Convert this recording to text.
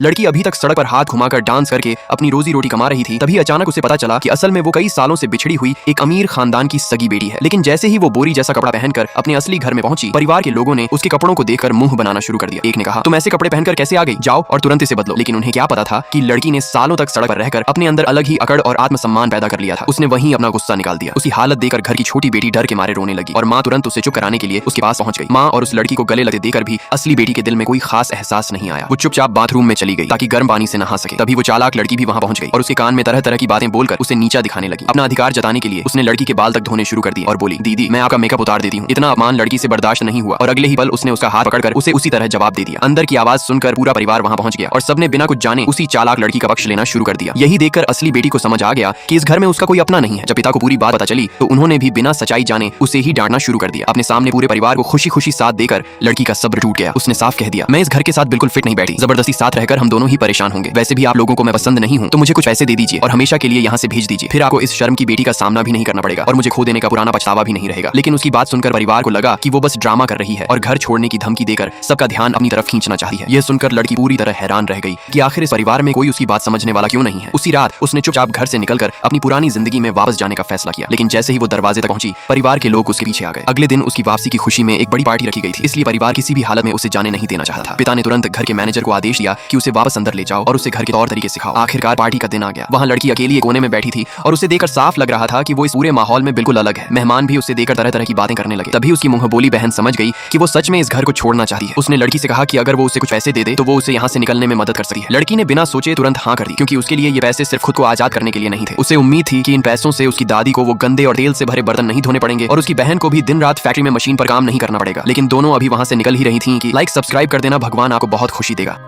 लड़की अभी तक सड़क पर हाथ घुमाकर डांस करके अपनी रोजी रोटी कमा रही थी। तभी अचानक उसे पता चला कि असल में वो कई सालों से बिछड़ी हुई एक अमीर खानदान की सगी बेटी है। लेकिन जैसे ही वो बोरी जैसा कपड़ा पहनकर अपने असली घर में पहुंची, परिवार के लोगों ने उसके कपड़ों को देखकर मुंह बनाना शुरू कर दिया। एक ने कहा, तुम ऐसे कपड़े पहनकर कैसे आ गई, जाओ और तुरंत इसे बदलो। लेकिन उन्हें क्या पता था कि लड़की ने सालों तक सड़क पर रहकर अपने अंदर अलग ही अकड़ और आत्मसम्मान पैदा कर लिया था। उसने वहीं अपना गुस्सा निकाल दिया। उसकी हालत देखकर घर की छोटी बेटी डर के मारे रोने लगी और माँ तुरंत उसे चुप कराने के लिए उसके पास पहुंच गई। माँ और उस लड़की को गले लगते देखकर भी असली बेटी के दिल में कोई खास एहसास नहीं आया। वो चुपचाप बाथरूम में चली गई ताकि गर्म पानी से नहा सके। तभी वो चालाक लड़की भी वहां पहुंच गई और उसके कान में तरह तरह की बातें बोलकर उसे नीचा दिखाने लगी। अपना अधिकार जताने के लिए उसने लड़की के बाल तक धोने शुरू कर दिए और बोली, दीदी मैं आपका मेकअप उतार देती हूँ। इतना अपमान लड़की से बर्दाश्त नहीं हुआ और अगले ही पल उसने उसका हाथ पकड़कर उसे उसी तरह जवाब दे दिया। अंदर की आवाज सुनकर पूरा परिवार वहां पहुंच गया और सबने बिना कुछ जाने उसी चालाक लड़की का पक्ष लेना शुरू कर दिया। यही देखकर असली बेटी को समझ आ गया कि इस घर में उसका कोई अपना नहीं है। जब पिता को पूरी बात पता चली तो उन्होंने भी बिना सच्चाई जाने उसे ही डांटना शुरू कर दिया। अपने सामने पूरे परिवार को खुशी खुशी साथ देकर लड़की का सब्र टूट गया। उसने साफ कह दिया, मैं इस घर के साथ बिल्कुल फिट नहीं बैठी, जबरदस्ती साथ रहकर हम दोनों ही परेशान होंगे। वैसे भी आप लोगों को मैं पसंद नहीं हूँ, तो मुझे कुछ पैसे दे दीजिए और हमेशा के लिए यहाँ से भेज दीजिए। फिर आपको इस शर्म की बेटी का सामना भी नहीं करना पड़ेगा और मुझे खो देने का पुराना पछतावा भी नहीं रहेगा। लेकिन उसकी बात सुनकर परिवार को लगा कि वो बस ड्रामा कर रही है और घर छोड़ने की धमकी देकर सबका ध्यान अपनी तरफ खींचना चाहती है। यह सुनकर लड़की पूरी तरह हैरान रह गई कि आखिर इस परिवार में कोई उसकी बात समझने वाला क्यों नहीं है। उसी रात उसने चुपचाप घर से निकलकर अपनी पुरानी जिंदगी में वापस जाने का फैसला किया। लेकिन जैसे ही वो दरवाजे तक पहुंची, परिवार के लोग उसके पीछे आ गए। अगले दिन उसकी वापसी की खुशी में एक बड़ी पार्टी रखी गई थी, इसलिए परिवार किसी भी हालत में उसे जाने नहीं देना चाहता था। पिता ने तुरंत घर के मैनेजर को आदेश दिया कि उसे वापस अंदर ले जाओ और उसे घर के तौर तरीके सिखाओ। आखिरकार पार्टी का दिन आ गया। वहां लड़की अकेली एक कोने में बैठी थी और उसे देखकर साफ लग रहा था कि वो इस पूरे माहौल में बिल्कुल अलग है। मेहमान भी उसे देखकर तरह तरह की बातें करने लगे। तभी उसकी मुंहबोली बहन समझ गई कि वो सच में इस घर को छोड़ना चाहती है। उसने लड़की से कहा कि अगर वो उसे कुछ पैसे दे दे तो वो उसे यहाँ से निकलने में मदद कर सकती है। लड़की ने बिना सोचे तुरंत हाँ कर दी, क्योंकि उसके लिए ये पैसे सिर्फ खुद को आजाद करने के लिए नहीं थे। उसे उम्मीद थी कि इन पैसों से उसकी दादी को वो गंदे और तेल से भरे बर्तन नहीं धोने पड़ेंगे और उसकी बहन को भी दिन रात फैक्ट्री में मशीन पर काम नहीं करना पड़ेगा। लेकिन दोनों अभी वहां से निकल ही रही थी कि लाइक सब्सक्राइब कर देना, भगवान आपको बहुत खुशी देगा।